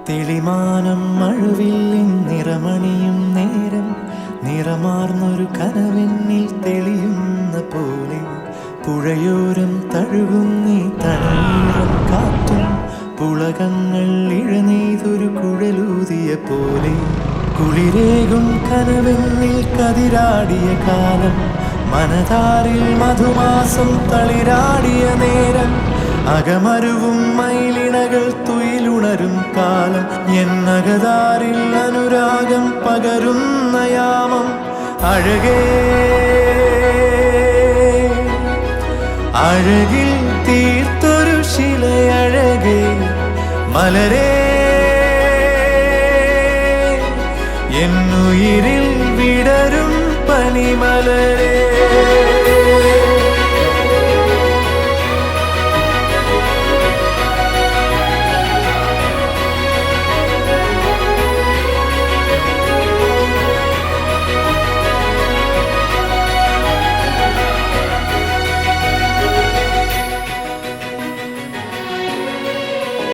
തെളിമാനം മഴവില്ലിൻ നിറമണിയും നേരം നിറമാർന്നൊരു കനവെന്നിൽ തെളിയുന്ന പോലെ പുഴയോരം തഴുകുന്നീ തണീറം കാറ്റും പുളകങ്ങൾ ഇഴനെയ്തൊരു കുഴലൂതിയ പോലെ കുളിരേകും കനവെന്നിൽ കതിരാടിയ കാലം മനതാരിൽ മധുമാസം തളിരാടിയ നേരം അകമരുവും മയിലിണകൾ തുയിലുണരും കാലം എന്നകതാരിൽ അനുരാഗം പകരുന്ന യാമം അഴകേ അഴകിൽ തീർത്തൊരു ശിലയഴകേ മലരേ എന്നുയിരിൽ വിടരും പനിമലരേ